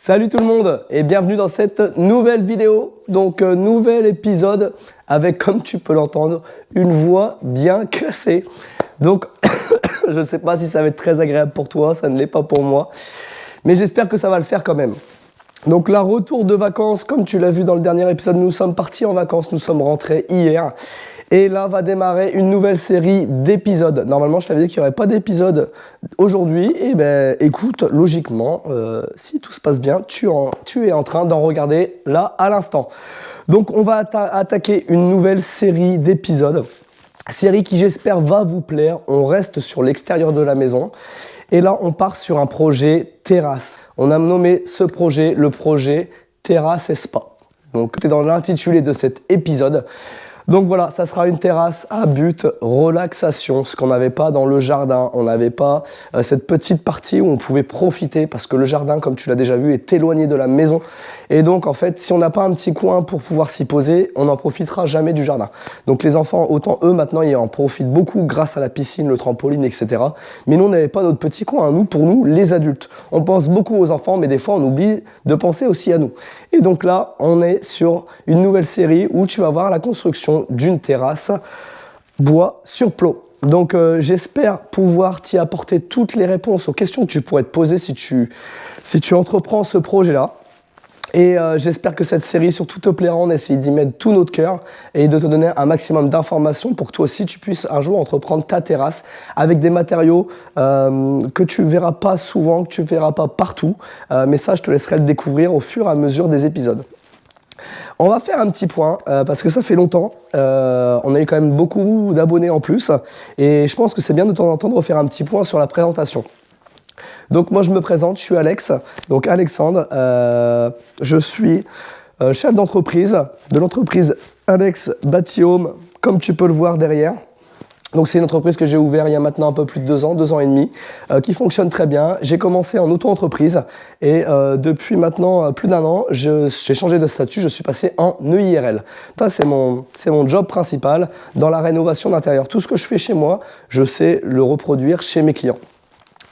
Salut tout le monde et bienvenue dans cette nouvelle vidéo, donc nouvel épisode avec, comme tu peux l'entendre, une voix bien cassée. Donc je ne sais pas si ça va être très agréable pour toi, ça ne l'est pas pour moi, mais j'espère que ça va le faire quand même. Donc là, retour de vacances, comme tu l'as vu dans le dernier épisode, nous sommes partis en vacances, nous sommes rentrés hier. Et là va démarrer une nouvelle série d'épisodes. Normalement, je t'avais dit qu'il n'y aurait pas d'épisode aujourd'hui. Et ben, écoute, logiquement, si tout se passe bien, tu es en train d'en regarder là à l'instant. Donc, on va attaquer une nouvelle série d'épisodes. Série qui, j'espère, va vous plaire. On reste sur l'extérieur de la maison. Et là, on part sur un projet terrasse. On a nommé ce projet le projet Terrasse et Spa. Donc, c'est dans l'intitulé de cet épisode. Donc voilà, ça sera une terrasse à but relaxation, ce qu'on n'avait pas dans le jardin. On n'avait pas cette petite partie où on pouvait profiter parce que le jardin, comme tu l'as déjà vu, est éloigné de la maison. Et donc en fait, si on n'a pas un petit coin pour pouvoir s'y poser, on n'en profitera jamais du jardin. Donc les enfants, autant eux maintenant, ils en profitent beaucoup grâce à la piscine, le trampoline, etc. Mais nous, on n'avait pas notre petit coin. Nous, pour nous, les adultes, on pense beaucoup aux enfants, mais des fois, on oublie de penser aussi à nous. Et donc là, on est sur une nouvelle série où tu vas voir la construction d'une terrasse bois sur plot. Donc j'espère pouvoir t'y apporter toutes les réponses aux questions que tu pourrais te poser si tu entreprends ce projet-là. Et j'espère que cette série surtout te plaira. On essaie d'y mettre tout notre cœur et de te donner un maximum d'informations pour que toi aussi tu puisses un jour entreprendre ta terrasse avec des matériaux que tu verras pas souvent, que tu verras pas partout. Mais ça, je te laisserai le découvrir au fur et à mesure des épisodes. On va faire un petit point parce que ça fait longtemps. On a eu quand même beaucoup d'abonnés en plus. Et je pense que c'est bien de temps en temps de refaire un petit point sur la présentation. Donc moi je me présente, je suis Alex, donc Alexandre. Je suis chef d'entreprise de l'entreprise Alex Bâti Home, comme tu peux le voir derrière. Donc c'est une entreprise que j'ai ouverte il y a maintenant un peu plus de 2 ans et demi, qui fonctionne très bien. J'ai commencé en auto-entreprise et depuis maintenant plus d'1 an, j'ai changé de statut, je suis passé en EIRL. Ça c'est mon job principal dans la rénovation d'intérieur. Tout ce que je fais chez moi, je sais le reproduire chez mes clients.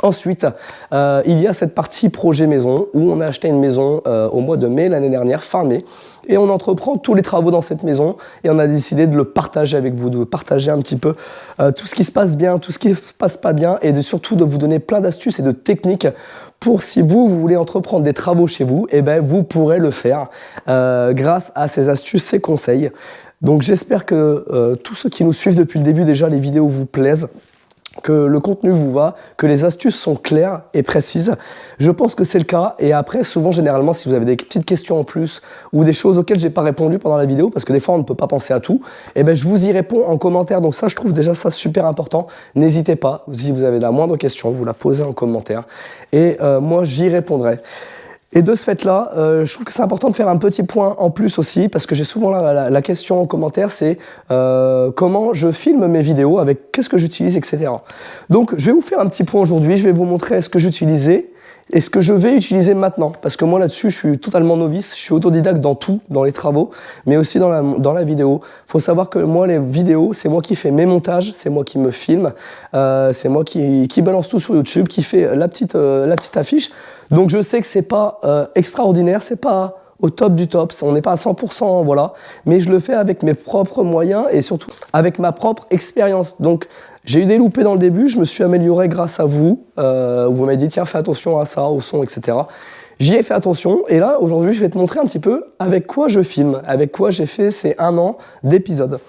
Ensuite, il y a cette partie projet maison où on a acheté une maison au mois de mai l'année dernière, fin mai, et on entreprend tous les travaux dans cette maison et on a décidé de le partager avec vous, de partager un petit peu tout ce qui se passe bien, tout ce qui ne se passe pas bien et surtout de vous donner plein d'astuces et de techniques pour si vous voulez entreprendre des travaux chez vous, eh ben, vous pourrez le faire grâce à ces astuces, ces conseils. Donc j'espère que tous ceux qui nous suivent depuis le début, déjà les vidéos vous plaisent, que le contenu vous va, que les astuces sont claires et précises. Je pense que c'est le cas. Et après, souvent, généralement, si vous avez des petites questions en plus ou des choses auxquelles j'ai pas répondu pendant la vidéo, parce que des fois, on ne peut pas penser à tout, eh ben, je vous y réponds en commentaire. Donc ça, je trouve déjà ça super important. N'hésitez pas, si vous avez la moindre question, vous la posez en commentaire. Et moi, j'y répondrai. Et de ce fait-là, je trouve que c'est important de faire un petit point en plus aussi, parce que j'ai souvent la question en commentaire, c'est comment je filme mes vidéos, avec qu'est-ce que j'utilise, etc. Donc, je vais vous faire un petit point aujourd'hui, je vais vous montrer ce que j'utilisais et ce que je vais utiliser maintenant. Parce que moi, là-dessus, je suis totalement novice, je suis autodidacte dans tout, dans les travaux, mais aussi dans la vidéo. Il faut savoir que moi, les vidéos, c'est moi qui fais mes montages, c'est moi qui me filme, c'est moi qui balance tout sur YouTube, qui fait la petite affiche. Donc je sais que c'est pas extraordinaire, c'est pas au top du top, on n'est pas à 100%, voilà, mais je le fais avec mes propres moyens et surtout avec ma propre expérience. Donc j'ai eu des loupés dans le début, je me suis amélioré grâce à vous. Vous m'avez dit tiens fais attention à ça, au son, etc. J'y ai fait attention et là aujourd'hui je vais te montrer un petit peu avec quoi je filme, avec quoi j'ai fait ces 1 an d'épisodes.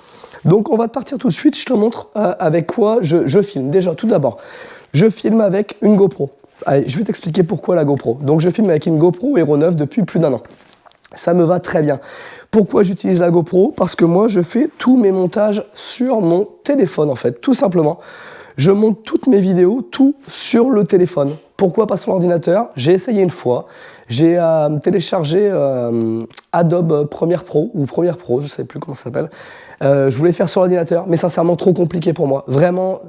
Donc on va partir tout de suite, je te montre avec quoi je filme. Déjà tout d'abord, je filme avec une GoPro. Allez, je vais t'expliquer pourquoi la GoPro. Donc je filme avec une GoPro Hero 9 depuis plus d'1 an. Ça me va très bien. Pourquoi j'utilise la GoPro? Parce que moi je fais tous mes montages sur mon téléphone en fait, tout simplement. Je monte toutes mes vidéos, tout sur le téléphone. Pourquoi pas sur l'ordinateur? J'ai essayé une fois. J'ai téléchargé Adobe Premiere Pro ou Premiere Pro, je ne sais plus comment ça s'appelle. Je voulais faire sur l'ordinateur, mais sincèrement trop compliqué pour moi. Vraiment,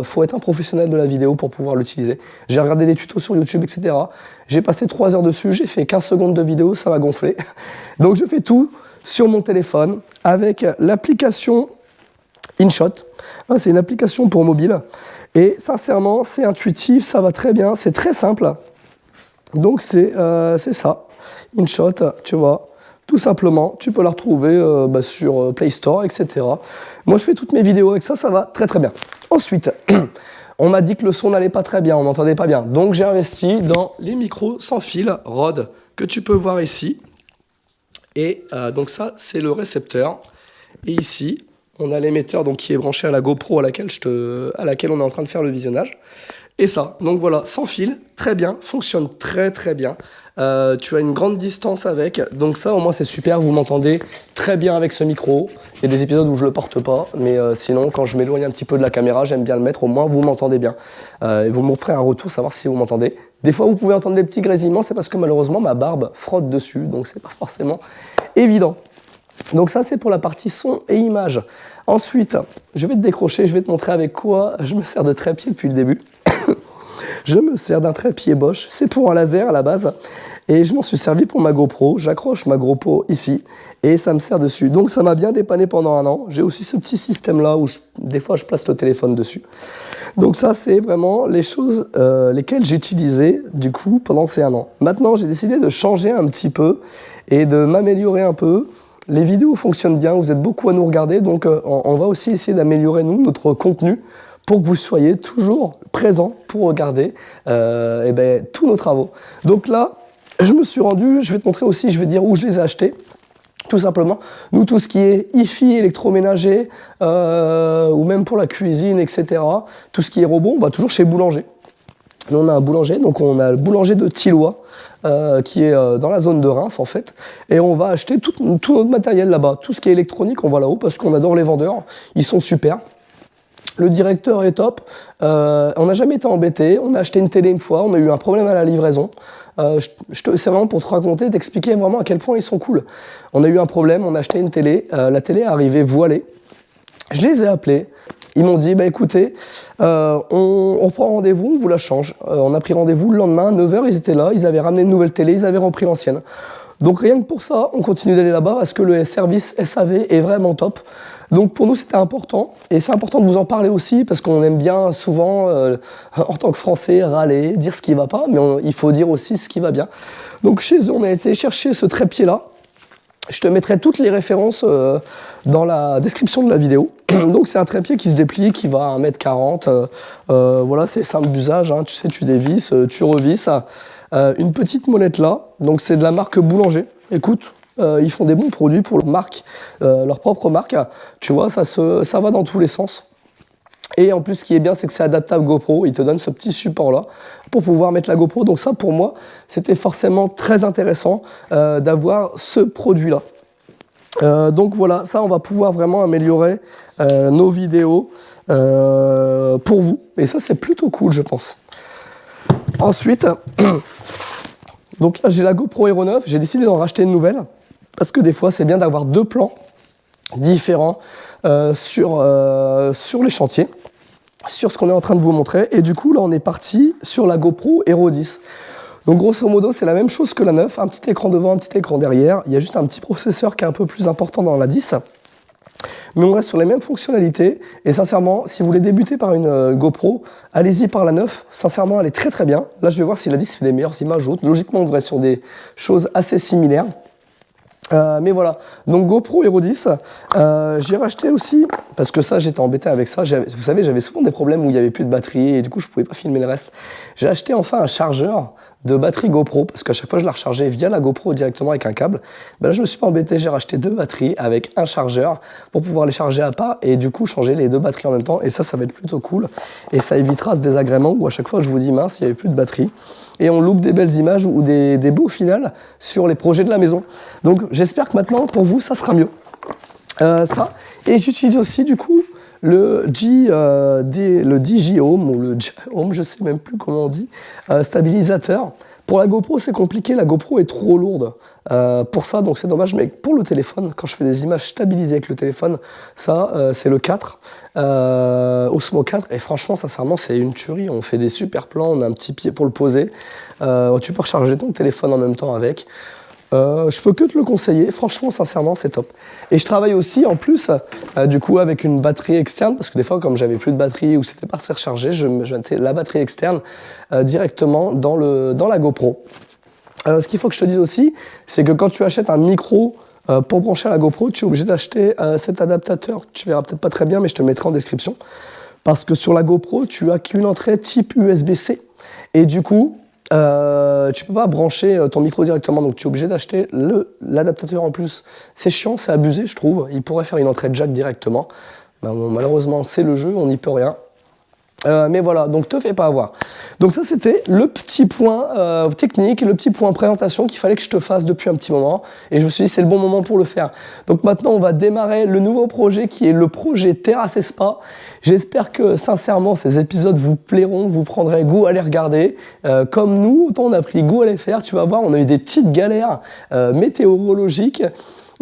faut être un professionnel de la vidéo pour pouvoir l'utiliser. J'ai regardé des tutos sur YouTube, etc. J'ai passé 3 heures dessus, j'ai fait 15 secondes de vidéo, ça m'a gonflé. Donc je fais tout sur mon téléphone avec l'application InShot. C'est une application pour mobile. Et sincèrement, c'est intuitif, ça va très bien, c'est très simple. Donc c'est ça, InShot, tu vois. Tout simplement, tu peux la retrouver sur Play Store, etc. Moi, je fais toutes mes vidéos avec ça, ça va très très bien. Ensuite, on m'a dit que le son n'allait pas très bien, on m'entendait pas bien. Donc, j'ai investi dans les micros sans fil Rode que tu peux voir ici. Et donc ça, c'est le récepteur. Et ici, on a l'émetteur qui est branché à la GoPro à laquelle on est en train de faire le visionnage. Et ça, donc voilà, sans fil, très bien, fonctionne très très bien. Tu as une grande distance avec, donc ça au moins c'est super, vous m'entendez très bien avec ce micro. Il y a des épisodes où je le porte pas, mais sinon quand je m'éloigne un petit peu de la caméra, j'aime bien le mettre, au moins vous m'entendez bien. Et vous me montrez un retour, savoir si vous m'entendez. Des fois vous pouvez entendre des petits grésillements, c'est parce que malheureusement ma barbe frotte dessus, donc c'est pas forcément évident. Donc ça c'est pour la partie son et image. Ensuite, je vais te décrocher, je vais te montrer avec quoi je me sers de trépied depuis le début. Je me sers d'un trépied Bosch, c'est pour un laser à la base, et je m'en suis servi pour ma GoPro. J'accroche ma GoPro ici, et ça me sert dessus. Donc ça m'a bien dépanné pendant un an. J'ai aussi ce petit système là où des fois je place le téléphone dessus. Donc ça c'est vraiment les choses lesquelles j'ai utilisées du coup pendant ces un an. Maintenant j'ai décidé de changer un petit peu et de m'améliorer un peu. Les vidéos fonctionnent bien, vous êtes beaucoup à nous regarder, donc on va aussi essayer d'améliorer notre contenu pour que vous soyez toujours présents pour regarder tous nos travaux. Donc là, je me suis rendu, je vais te montrer aussi, je vais dire où je les ai achetés. Tout simplement, nous, tout ce qui est hi-fi, électroménager, ou même pour la cuisine, etc., tout ce qui est robot, on va toujours chez Boulanger. Nous, on a un boulanger, donc on a le boulanger de Tilloy, qui est dans la zone de Reims, en fait. Et on va acheter tout notre matériel là-bas. Tout ce qui est électronique, on va là-haut, parce qu'on adore les vendeurs. Ils sont super. Le directeur est top. On n'a jamais été embêté. On a acheté une télé une fois. On a eu un problème à la livraison. C'est vraiment pour te raconter, t'expliquer vraiment à quel point ils sont cool. On a eu un problème. On a acheté une télé. La télé est arrivée voilée. Je les ai appelés. Ils m'ont dit, écoutez, on prend rendez-vous, on vous la change. On a pris rendez-vous le lendemain, 9h, ils étaient là. Ils avaient ramené une nouvelle télé. Ils avaient repris l'ancienne. Donc rien que pour ça, on continue d'aller là-bas parce que le service SAV est vraiment top. Donc pour nous, c'était important. Et c'est important de vous en parler aussi parce qu'on aime bien souvent, en tant que Français, râler, dire ce qui ne va pas. Mais il faut dire aussi ce qui va bien. Donc chez eux, on a été chercher ce trépied-là. Je te mettrai toutes les références dans la description de la vidéo. Donc c'est un trépied qui se déplie, qui va à 1m40. Voilà, c'est simple d'usage. Hein. Tu sais, tu dévisses, tu revisses. Une petite molette là. Donc c'est de la marque Boulanger. Écoute. Ils font des bons produits pour leur propre marque. Tu vois, ça va dans tous les sens. Et en plus, ce qui est bien, c'est que c'est adaptable GoPro. Ils te donnent ce petit support-là pour pouvoir mettre la GoPro. Donc ça, pour moi, c'était forcément très intéressant d'avoir ce produit-là. Donc voilà, ça, on va pouvoir vraiment améliorer nos vidéos pour vous. Et ça, c'est plutôt cool, je pense. Ensuite, donc là, j'ai la GoPro Hero 9. J'ai décidé d'en racheter une nouvelle. Parce que des fois, c'est bien d'avoir deux plans différents sur les chantiers, sur ce qu'on est en train de vous montrer. Et du coup, là, on est parti sur la GoPro Hero 10. Donc, grosso modo, c'est la même chose que la 9. Un petit écran devant, un petit écran derrière. Il y a juste un petit processeur qui est un peu plus important dans la 10. Mais on reste sur les mêmes fonctionnalités. Et sincèrement, si vous voulez débuter par une GoPro, allez-y par la 9. Sincèrement, elle est très très bien. Là, je vais voir si la 10 fait des meilleures images ou autres. Logiquement, on devrait être sur des choses assez similaires. Mais voilà, donc GoPro Hero 10, j'ai racheté aussi, parce que ça j'étais embêté avec ça, vous savez j'avais souvent des problèmes où il n'y avait plus de batterie et du coup je ne pouvais pas filmer le reste. J'ai acheté enfin un chargeur de batterie GoPro, parce qu'à chaque fois je la rechargeais via la GoPro directement avec un câble. Là je me suis pas embêté, j'ai racheté deux batteries avec un chargeur pour pouvoir les charger à part et du coup changer les deux batteries en même temps, et ça va être plutôt cool et ça évitera ce désagrément où à chaque fois je vous dis mince il n'y avait plus de batterie et on loupe des belles images ou des beaux finales sur les projets de la maison. Donc j'espère que maintenant pour vous ça sera mieux. Ça, et j'utilise aussi du coup le DJI Home, ou le Home, je sais même plus comment on dit, stabilisateur. Pour la GoPro, c'est compliqué, la GoPro est trop lourde pour ça, donc c'est dommage, mais pour le téléphone, quand je fais des images stabilisées avec le téléphone, ça, c'est le 4, Osmo 4, et franchement, sincèrement, c'est une tuerie. On fait des super plans, on a un petit pied pour le poser, tu peux recharger ton téléphone en même temps avec. Je peux que te le conseiller, franchement, sincèrement, c'est top. Et je travaille aussi, en plus, du coup, avec une batterie externe, parce que des fois, comme j'avais plus de batterie ou c'était pas assez rechargé, je mettais la batterie externe directement dans la GoPro. Ce qu'il faut que je te dise aussi, c'est que quand tu achètes un micro pour brancher à la GoPro, tu es obligé d'acheter cet adaptateur. Tu verras peut-être pas très bien, mais je te mettrai en description. Parce que sur la GoPro, tu as qu'une entrée type USB-C. Et du coup, tu peux pas brancher ton micro directement. Donc tu es obligé d'acheter l'adaptateur en plus. C'est chiant, c'est abusé, je trouve. Il pourrait faire une entrée jack directement. Ben, bon, malheureusement, c'est le jeu, on n'y peut rien. Mais voilà, donc te fais pas avoir. Donc ça c'était le petit point technique, le petit point présentation qu'il fallait que je te fasse depuis un petit moment. Et je me suis dit c'est le bon moment pour le faire. Donc maintenant on va démarrer le nouveau projet qui est le projet Terrasse et Spa. J'espère que sincèrement ces épisodes vous plairont, vous prendrez goût à les regarder. Comme nous, autant on a pris goût à les faire. Tu vas voir, on a eu des petites galères météorologiques.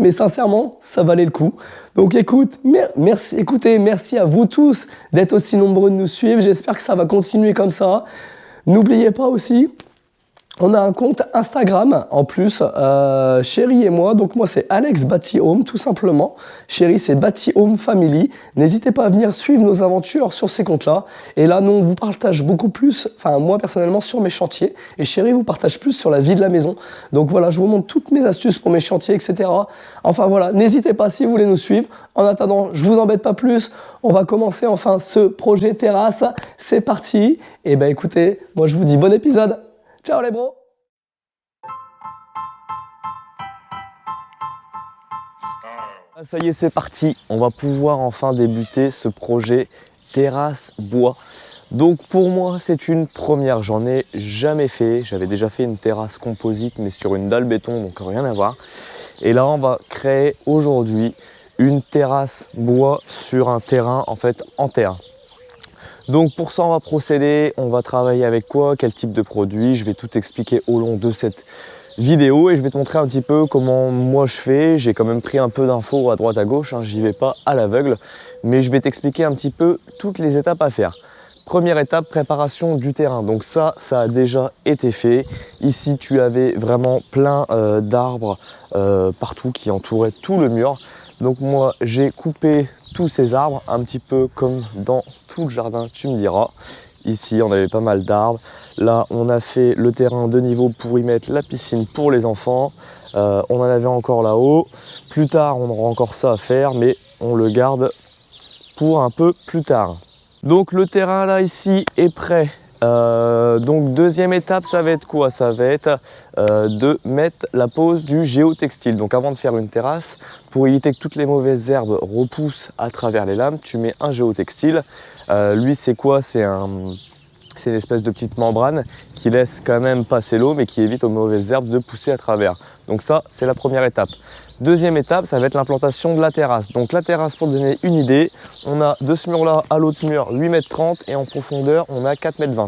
Mais sincèrement, ça valait le coup. Donc merci à vous tous d'être aussi nombreux de nous suivre. J'espère que ça va continuer comme ça. N'oubliez pas aussi, on a un compte Instagram en plus, Chéri et moi. Donc moi c'est Alex Bati Home tout simplement. Chéri c'est Bati Home Family. N'hésitez pas à venir suivre nos aventures sur ces comptes-là. Et là nous on vous partage beaucoup plus, enfin moi personnellement sur mes chantiers. Et Chéri vous partage plus sur la vie de la maison. Donc voilà, je vous montre toutes mes astuces pour mes chantiers, etc. Enfin voilà, n'hésitez pas si vous voulez nous suivre. En attendant, je vous embête pas plus. On va commencer enfin ce projet terrasse. C'est parti. Et ben écoutez, moi je vous dis bon épisode. Ciao les bros! Ça y est, c'est parti. On va pouvoir enfin débuter ce projet terrasse bois. Donc pour moi, c'est une première. J'en ai jamais fait. J'avais déjà fait une terrasse composite, mais sur une dalle béton, donc rien à voir. Et là, on va créer aujourd'hui une terrasse bois sur un terrain en fait en terre. Donc pour ça on va procéder, on va travailler avec quoi, quel type de produit, je vais tout expliquer au long de cette vidéo et je vais te montrer un petit peu comment moi je fais. J'ai quand même pris un peu d'infos à droite à gauche, hein, j'y vais pas à l'aveugle, mais je vais t'expliquer un petit peu toutes les étapes à faire. Première étape, préparation du terrain. Donc ça a déjà été fait. Ici tu avais vraiment plein d'arbres partout qui entouraient tout le mur. Donc moi j'ai coupé tous ces arbres, un petit peu comme dans tout le jardin, tu me diras. Ici on avait pas mal d'arbres. Là on a fait le terrain de niveau pour y mettre la piscine pour les enfants. On en avait encore là-haut. Plus tard on aura encore ça à faire, mais on le garde pour un peu plus tard. Donc le terrain là ici est prêt. Donc deuxième étape, ça va être quoi? Ça va être de mettre la pose du géotextile. Donc avant de faire une terrasse, pour éviter que toutes les mauvaises herbes repoussent à travers les lames, tu mets un géotextile. Lui c'est quoi? C'est une espèce de petite membrane qui laisse quand même passer l'eau mais qui évite aux mauvaises herbes de pousser à travers. Donc ça c'est la première étape. Deuxième étape, ça va être l'implantation de la terrasse. Donc la terrasse, pour te donner une idée, on a de ce mur-là à l'autre mur 8,30 m et en profondeur, on a 4,20 m.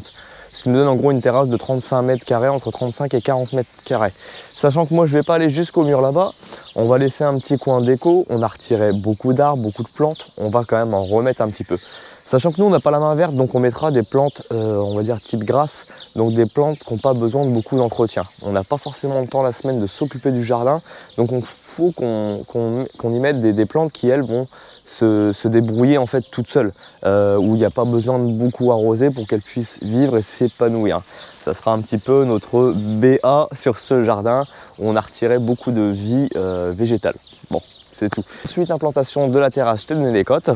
Ce qui nous donne en gros une terrasse de 35 mètres carrés, entre 35 et 40 mètres carrés. Sachant que moi, je ne vais pas aller jusqu'au mur là-bas. On va laisser un petit coin déco. On a retiré beaucoup d'arbres, beaucoup de plantes. On va quand même en remettre un petit peu. Sachant que nous, on n'a pas la main verte, donc on mettra des plantes, on va dire type grasse, donc des plantes qui n'ont pas besoin de beaucoup d'entretien. On n'a pas forcément le temps la semaine de s'occuper du jardin, donc il faut qu'on y mette des plantes qui, elles, vont se débrouiller en fait toutes seules, où il n'y a pas besoin de beaucoup arroser pour qu'elles puissent vivre et s'épanouir. Ça sera un petit peu notre BA sur ce jardin, où on a retiré beaucoup de vie végétale. Bon, c'est tout. Ensuite, implantation de la terrasse, je t'ai donné les cotes.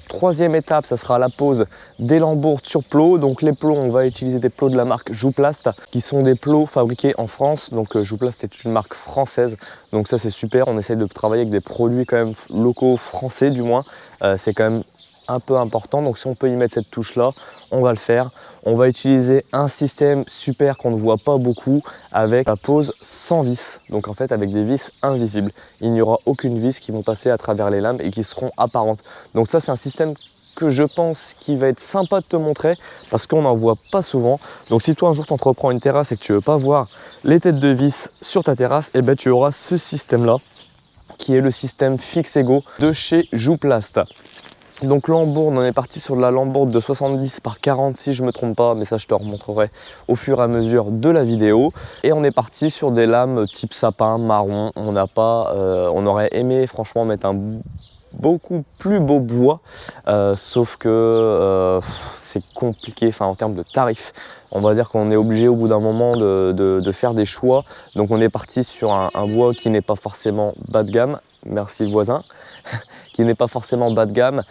Troisième étape, ça sera la pose des lambourdes sur plots. Donc les plots, on va utiliser des plots de la marque Jouplast, qui sont des plots fabriqués en France. Donc Jouplast est une marque française. Donc ça c'est super, on essaye de travailler avec des produits quand même locaux, français du moins. C'est quand même un peu important, donc si on peut y mettre cette touche là, on va le faire. On va utiliser un système super qu'on ne voit pas beaucoup avec la pose sans vis, donc en fait avec des vis invisibles. Il n'y aura aucune vis qui vont passer à travers les lames et qui seront apparentes. Donc ça c'est un système que je pense qui va être sympa de te montrer parce qu'on n'en voit pas souvent. Donc si toi un jour tu entreprends une terrasse et que tu veux pas voir les têtes de vis sur ta terrasse, et ben tu auras ce système là qui est le système Fixego de chez Jouplast. Donc lambourde, on est parti sur de la lambourde de 70 par 40 si je ne me trompe pas, mais ça je te remontrerai au fur et à mesure de la vidéo. Et on est parti sur des lames type sapin, marron. On aurait aimé franchement mettre un beaucoup plus beau bois, sauf que c'est compliqué en termes de tarifs. On va dire qu'on est obligé au bout d'un moment de faire des choix. Donc on est parti sur un bois qui n'est pas forcément bas de gamme, merci le voisin, qui n'est pas forcément bas de gamme,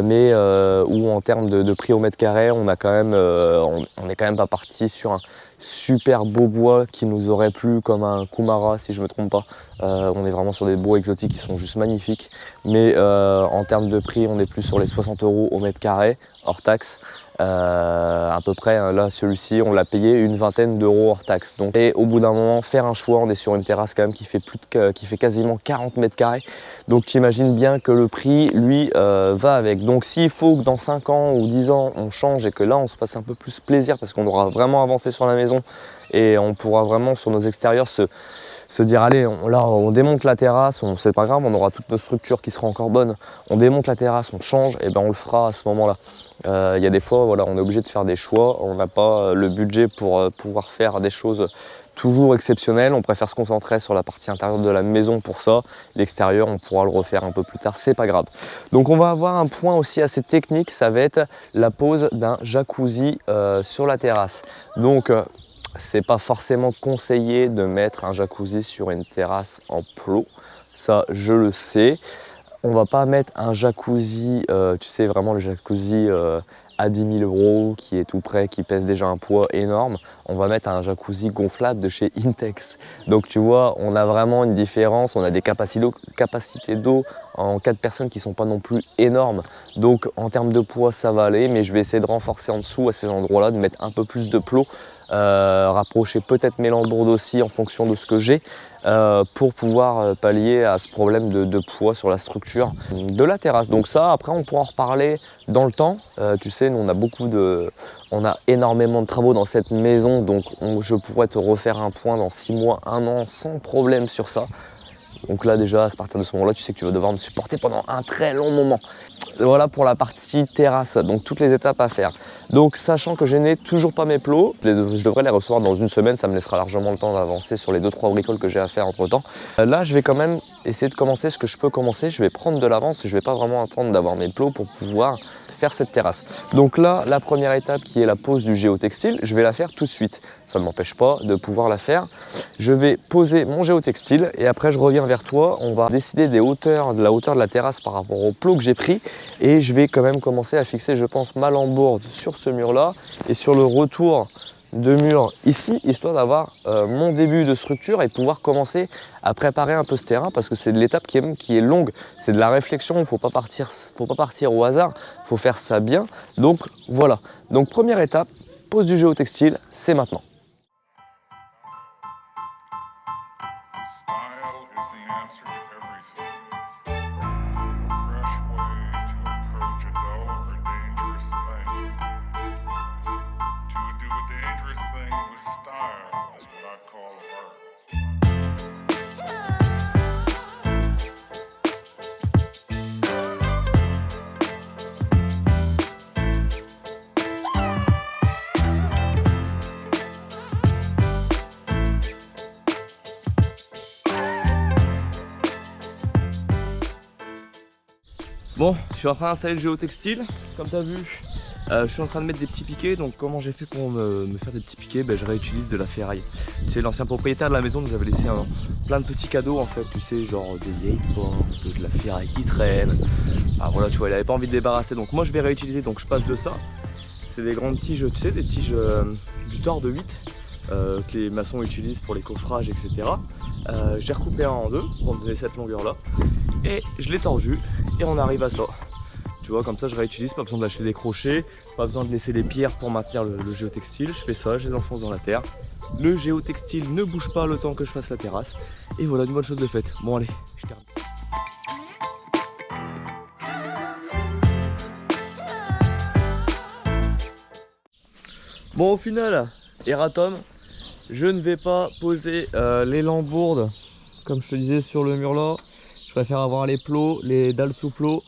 mais où en termes de prix au mètre carré, on n'est quand même pas parti sur un super beau bois qui nous aurait plu, comme un Kumara si je ne me trompe pas. On est vraiment sur des bois exotiques qui sont juste magnifiques, mais en termes de prix, on est plus sur les 60 € au mètre carré hors taxe. À peu près, hein, là celui-ci on l'a payé une vingtaine d'euros hors taxe. Donc, et au bout d'un moment, faire un choix, on est sur une terrasse quand même qui fait quasiment 40 mètres carrés. Donc tu imagines bien que le prix lui va avec. Donc s'il faut que dans 5 ans ou 10 ans on change et que là on se fasse un peu plus plaisir parce qu'on aura vraiment avancé sur la maison et on pourra vraiment sur nos extérieurs se dire allez, on démonte la terrasse, c'est pas grave, on aura toute notre structure qui sera encore bonne, on démonte la terrasse, on change, et ben on le fera à ce moment-là. Il y a des fois, voilà, on est obligé de faire des choix, on n'a pas le budget pour pouvoir faire des choses toujours exceptionnelles, on préfère se concentrer sur la partie intérieure de la maison pour ça, l'extérieur on pourra le refaire un peu plus tard, c'est pas grave. Donc on va avoir un point aussi assez technique, ça va être la pose d'un jacuzzi sur la terrasse. Donc c'est pas forcément conseillé de mettre un jacuzzi sur une terrasse en plot, ça je le sais. On va pas mettre un jacuzzi, tu sais vraiment le jacuzzi à 10 000 € qui est tout prêt, qui pèse déjà un poids énorme. On va mettre un jacuzzi gonflable de chez Intex. Donc tu vois, on a vraiment une différence, on a des capacités d'eau en 4 personnes qui sont pas non plus énormes. Donc en termes de poids ça va aller, mais je vais essayer de renforcer en dessous à ces endroits-là, de mettre un peu plus de plot. Rapprocher peut-être mes lambourdes aussi en fonction de ce que j'ai pour pouvoir pallier à ce problème de poids sur la structure de la terrasse. Donc ça, après on pourra en reparler dans le temps. Tu sais, nous on a énormément de travaux dans cette maison, donc je pourrais te refaire un point dans 6 mois, 1 an sans problème sur ça. Donc là déjà, à partir de ce moment-là, tu sais que tu vas devoir me supporter pendant un très long moment. Voilà pour la partie terrasse, donc toutes les étapes à faire. Donc sachant que je n'ai toujours pas mes plots, je devrais les recevoir dans une semaine, ça me laissera largement le temps d'avancer sur les 2-3 bricoles que j'ai à faire entre temps. Là je vais quand même essayer de commencer ce que je peux commencer, je vais prendre de l'avance et je ne vais pas vraiment attendre d'avoir mes plots pour pouvoir faire cette terrasse. Donc là, la première étape qui est la pose du géotextile, je vais la faire tout de suite. Ça ne m'empêche pas de pouvoir la faire. Je vais poser mon géotextile et après je reviens vers toi. On va décider de la hauteur de la terrasse par rapport au plot que j'ai pris et je vais quand même commencer à fixer, je pense, ma lambourde sur ce mur-là et sur le retour de mur ici, histoire d'avoir mon début de structure et pouvoir commencer à préparer un peu ce terrain parce que c'est de l'étape qui est longue, c'est de la réflexion, il ne faut pas partir au hasard, il faut faire ça bien. Donc voilà, donc première étape, pose du géotextile, c'est maintenant. Bon, je suis en train d'installer le géotextile, comme tu as vu. Je suis en train de mettre des petits piquets, donc comment j'ai fait pour me faire des petits piquets, je réutilise de la ferraille. Tu sais, l'ancien propriétaire de la maison nous avait laissé plein de petits cadeaux en fait, tu sais, genre des vieilles portes, de la ferraille qui traîne. Ah voilà, tu vois, il avait pas envie de débarrasser, donc moi je vais réutiliser, donc je passe de ça. C'est des grandes tiges, tu sais, des tiges du tord de 8 que les maçons utilisent pour les coffrages, etc. J'ai recoupé un en deux pour me donner cette longueur là et je l'ai tordu et on arrive à ça. Tu vois, comme ça je réutilise, pas besoin d'acheter des crochets, pas besoin de laisser les pierres pour maintenir le géotextile. Je fais ça, je les enfonce dans la terre. Le géotextile ne bouge pas le temps que je fasse la terrasse. Et voilà, une bonne chose de faite. Bon allez, je termine. Bon au final, erratum, je ne vais pas poser les lambourdes comme je te disais sur le mur là. Je préfère avoir les plots, les dalles sous plot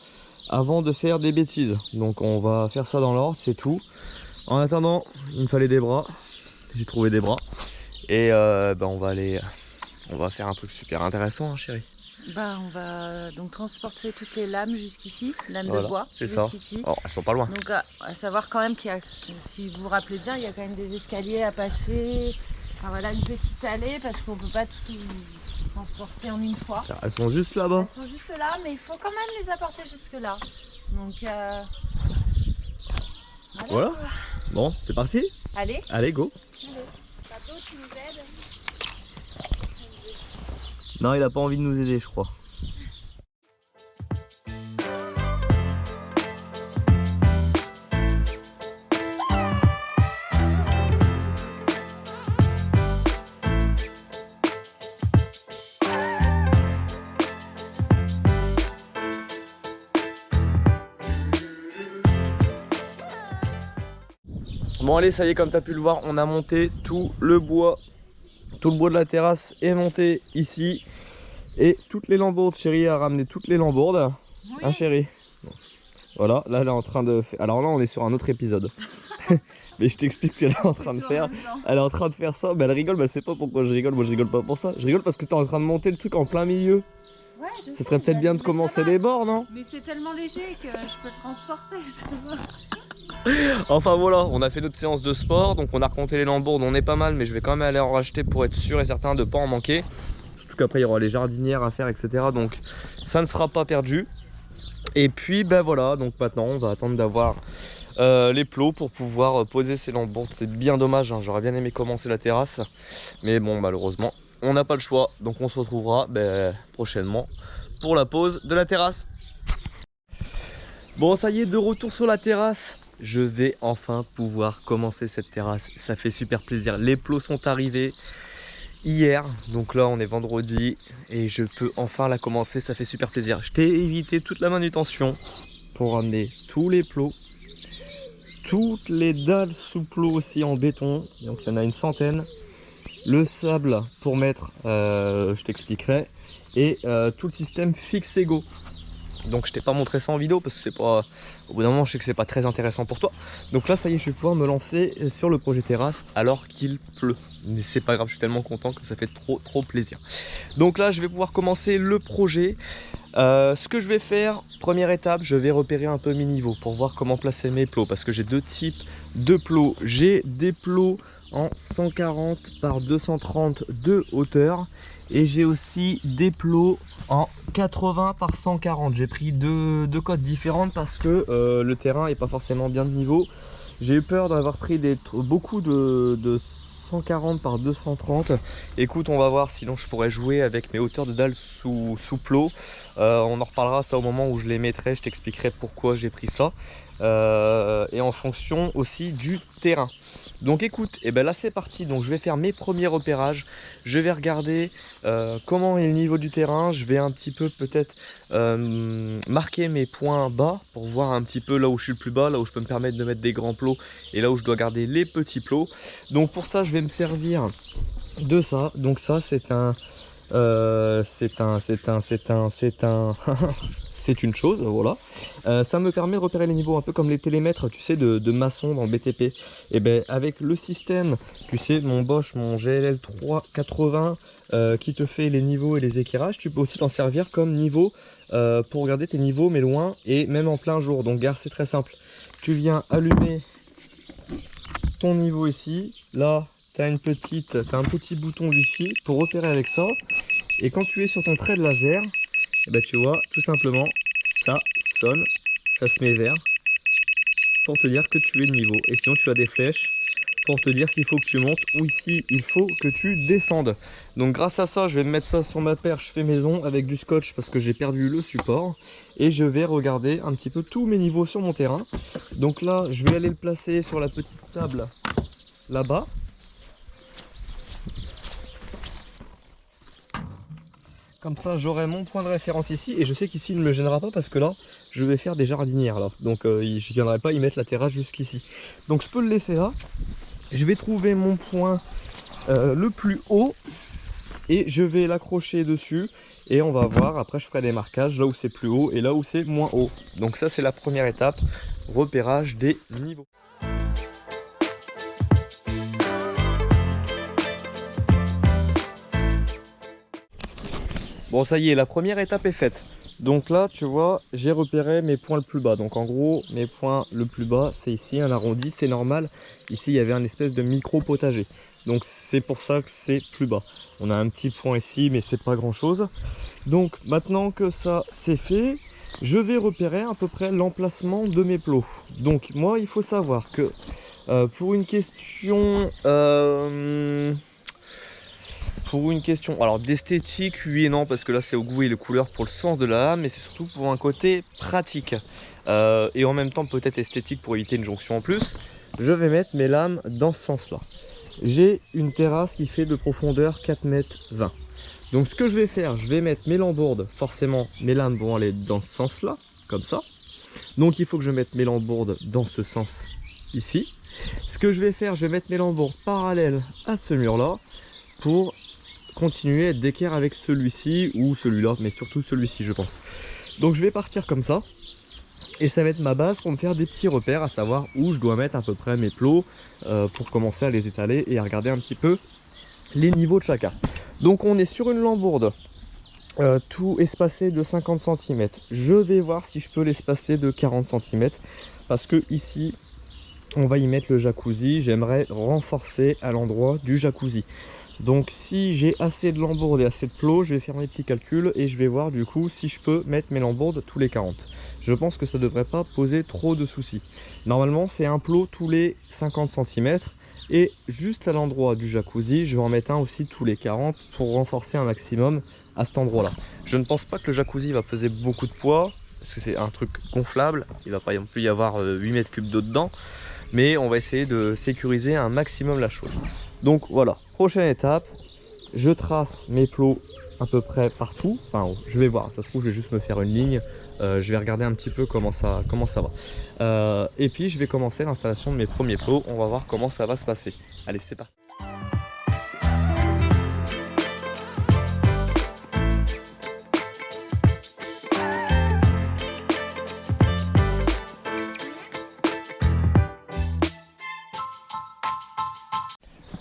avant de faire des bêtises. Donc on va faire ça dans l'ordre, c'est tout. En attendant, il me fallait des bras. J'ai trouvé des bras. Et on va faire un truc super intéressant, hein, chérie. On va donc transporter toutes les lames jusqu'ici, lames Voilà, de bois c'est ça. jusqu'ici. Oh, elles sont pas loin. Donc à savoir quand même qu'il y a, si vous vous rappelez bien, il y a quand même des escaliers à passer. Enfin, voilà, une petite allée parce qu'on peut pas tout transporter en une fois. Elles sont juste là-bas. Elles sont juste là, mais il faut quand même les apporter jusque là. Donc Voilà. Bon, c'est parti. Allez. Allez, go. Allez. Pablo, tu nous aides? Non, il a pas envie de nous aider, je crois. Bon allez, ça y est, comme tu as pu le voir, on a monté tout le bois. Tout le bois de la terrasse est monté ici. Et toutes les lambourdes, chérie a ramené toutes les lambourdes. Oui. Hein chérie? Bon. Voilà, là elle est en train de faire... Alors là on est sur un autre épisode. Mais je t'explique ce qu'elle est en train de faire. Elle est en train de faire ça, mais elle rigole, mais elle sait pas pourquoi je rigole. Moi je rigole pas pour ça. Je rigole parce que tu es en train de monter le truc en plein milieu. Ouais, je sais, ce serait peut-être bien de commencer les bords, non? Mais c'est tellement léger que je peux le transporter. Enfin voilà, on a fait notre séance de sport, donc on a recompté les lambourdes, on est pas mal, mais je vais quand même aller en racheter pour être sûr et certain de ne pas en manquer. Surtout qu'après il y aura les jardinières à faire, etc. Donc ça ne sera pas perdu. Et puis ben voilà, donc maintenant on va attendre d'avoir les plots pour pouvoir poser ces lambourdes. C'est bien dommage, hein, j'aurais bien aimé commencer la terrasse, mais bon malheureusement on n'a pas le choix. Donc on se retrouvera prochainement pour la pose de la terrasse. Bon ça y est, de retour sur la terrasse. Je vais enfin pouvoir commencer cette terrasse, ça fait super plaisir. Les plots sont arrivés hier, donc là on est vendredi et je peux enfin la commencer, ça fait super plaisir. Je t'ai évité toute la manutention pour ramener tous les plots, toutes les dalles sous plots aussi en béton, donc il y en a une centaine. Le sable pour mettre, je t'expliquerai, et tout le système Fixego. Donc je t'ai pas montré ça en vidéo parce que c'est pas, au bout d'un moment je sais que c'est pas très intéressant pour toi. Donc là ça y est, je vais pouvoir me lancer sur le projet terrasse alors qu'il pleut. Mais c'est pas grave, je suis tellement content que ça fait trop plaisir. Donc là je vais pouvoir commencer le projet. Ce que je vais faire, première étape, je vais repérer un peu mes niveaux pour voir comment placer mes plots. Parce que j'ai deux types de plots. J'ai des plots en 140 par 230 de hauteur. Et j'ai aussi des plots en 80 par 140. J'ai pris deux cotes différentes parce que le terrain n'est pas forcément bien de niveau. J'ai eu peur d'avoir pris beaucoup de 140 par 230. Écoute, on va voir, sinon je pourrais jouer avec mes hauteurs de dalles sous plot. On en reparlera ça au moment où je les mettrai. Je t'expliquerai pourquoi j'ai pris ça. Et en fonction aussi du terrain. Donc écoute, et ben là c'est parti. Donc je vais faire mes premiers repérages. Je vais regarder comment est le niveau du terrain. Je vais un petit peu peut-être marquer mes points bas pour voir un petit peu là où je suis le plus bas, là où je peux me permettre de mettre des grands plots et là où je dois garder les petits plots. Donc pour ça je vais me servir de ça. Donc ça c'est un c'est une chose, voilà. Ça me permet de repérer les niveaux un peu comme les télémètres, tu sais, de maçon dans le BTP. Et ben avec le système, tu sais, mon Bosch, mon GLL 380 qui te fait les niveaux et les éclairages, tu peux aussi t'en servir comme niveau pour regarder tes niveaux, mais loin et même en plein jour. Donc gare, c'est très simple. Tu viens allumer ton niveau ici, là. Tu as un petit bouton Wi-Fi pour repérer avec ça. Et quand tu es sur ton trait de laser, eh ben tu vois, tout simplement, ça sonne, ça se met vert pour te dire que tu es de niveau. Et sinon, tu as des flèches pour te dire s'il faut que tu montes ou ici, il faut que tu descendes. Donc grâce à ça, je vais me mettre ça sur ma perche fait maison avec du scotch parce que j'ai perdu le support. Et je vais regarder un petit peu tous mes niveaux sur mon terrain. Donc là, je vais aller le placer sur la petite table là-bas. Comme ça j'aurai mon point de référence ici et je sais qu'ici il ne me gênera pas parce que là je vais faire des jardinières là. Donc je ne viendrai pas y mettre la terrasse jusqu'ici. Donc je peux le laisser là. Je vais trouver mon point le plus haut et je vais l'accrocher dessus et on va voir. Après je ferai des marquages là où c'est plus haut et là où c'est moins haut. Donc ça c'est la première étape, repérage des niveaux. Bon, ça y est, la première étape est faite. Donc là, tu vois, j'ai repéré mes points le plus bas. Donc en gros, mes points le plus bas, c'est ici, un arrondi, c'est normal. Ici, il y avait un espèce de micro potager. Donc c'est pour ça que c'est plus bas. On a un petit point ici, mais c'est pas grand chose. Donc maintenant que ça c'est fait, je vais repérer à peu près l'emplacement de mes plots. Donc moi, il faut savoir que pour une question alors d'esthétique, oui et non, parce que là c'est au goût et les couleurs pour le sens de la lame, mais c'est surtout pour un côté pratique et en même temps peut-être esthétique pour éviter une jonction en plus. Je vais mettre mes lames dans ce sens là. J'ai une terrasse qui fait de profondeur 4,20 m. Donc ce que je vais faire, je vais mettre mes lambourdes, forcément mes lames vont aller dans ce sens là, comme ça. Donc il faut que je mette mes lambourdes dans ce sens ici. Ce que je vais faire, je vais mettre mes lambourdes parallèles à ce mur là pour continuer à être d'équerre avec celui-ci ou celui-là, mais surtout celui-ci je pense. Donc je vais partir comme ça et ça va être ma base pour me faire des petits repères, à savoir où je dois mettre à peu près mes plots pour commencer à les étaler et à regarder un petit peu les niveaux de chacun. Donc on est sur une lambourde tout espacé de 50 cm. Je vais voir si je peux l'espacer de 40 cm parce que ici on va y mettre le jacuzzi. J'aimerais renforcer à l'endroit du jacuzzi. Donc si j'ai assez de lambourdes et assez de plots, je vais faire mes petits calculs et je vais voir du coup si je peux mettre mes lambourdes tous les 40. Je pense que ça ne devrait pas poser trop de soucis. Normalement c'est un plot tous les 50 cm et juste à l'endroit du jacuzzi, je vais en mettre un aussi tous les 40 pour renforcer un maximum à cet endroit là. Je ne pense pas que le jacuzzi va peser beaucoup de poids parce que c'est un truc gonflable, il va pas non plus y avoir 8 mètres cubes d'eau dedans, mais on va essayer de sécuriser un maximum la chose. Donc voilà, prochaine étape, je trace mes plots à peu près partout. Enfin, je vais voir, ça se trouve je vais juste me faire une ligne, je vais regarder un petit peu comment ça va. Et puis je vais commencer l'installation de mes premiers plots, on va voir comment ça va se passer. Allez, c'est parti.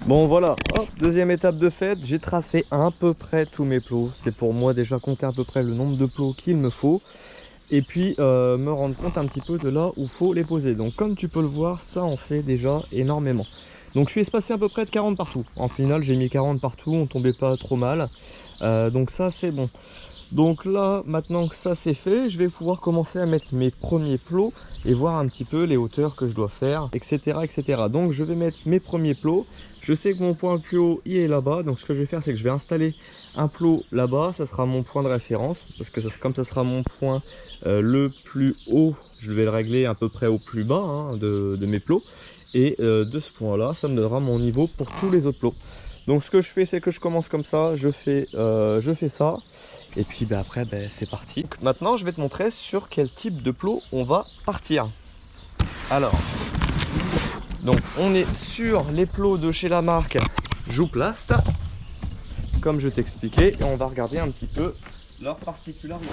Bon voilà, hop, deuxième étape de fait, j'ai tracé à peu près tous mes plots. C'est pour moi déjà compter à peu près le nombre de plots qu'il me faut. Et puis me rendre compte un petit peu de là où il faut les poser. Donc comme tu peux le voir, ça en fait déjà énormément. Donc je suis espacé à peu près de 40 partout. En final j'ai mis 40 partout, on tombait pas trop mal. Donc ça c'est bon. Donc là, maintenant que ça c'est fait, je vais pouvoir commencer à mettre mes premiers plots et voir un petit peu les hauteurs que je dois faire, etc. etc. Donc je vais mettre mes premiers plots. Je sais que mon point le plus haut, il est là-bas. Donc ce que je vais faire, c'est que je vais installer un plot là-bas. Ça sera mon point de référence. Parce que comme ça sera mon point le plus haut, je vais le régler à peu près au plus bas hein, de mes plots. Et de ce point-là, ça me donnera mon niveau pour tous les autres plots. Donc ce que je fais, c'est que je commence comme ça. Je fais ça. Et puis après, c'est parti. Donc, maintenant, je vais te montrer sur quel type de plot on va partir. Alors, donc on est sur les plots de chez la marque Jouplast, comme je t'expliquais, et on va regarder un petit peu leurs particularités.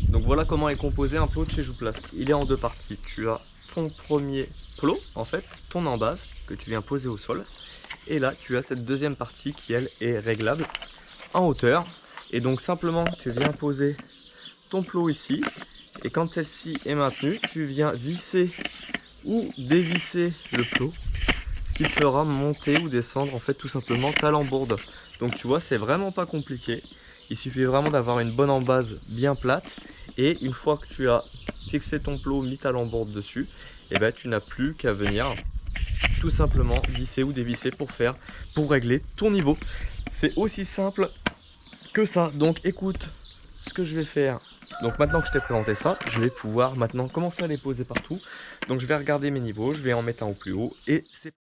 Donc voilà comment est composé un plot de chez Jouplast. Il est en deux parties. Tu as ton premier plot, en fait, ton embase que tu viens poser au sol. Et là, tu as cette deuxième partie qui, elle, est réglable en hauteur. Et donc simplement tu viens poser ton plot ici et quand celle-ci est maintenue, tu viens visser ou dévisser le plot, ce qui te fera monter ou descendre en fait tout simplement ta lambourde. Donc tu vois, c'est vraiment pas compliqué, il suffit vraiment d'avoir une bonne embase bien plate et une fois que tu as fixé ton plot, mis ta lambourde dessus, et tu n'as plus qu'à venir tout simplement visser ou dévisser pour régler ton niveau. C'est aussi simple que ça. Donc écoute, ce que je vais faire, donc maintenant que je t'ai présenté ça, je vais pouvoir maintenant commencer à les poser partout. Donc je vais regarder mes niveaux, je vais en mettre un au plus haut et c'est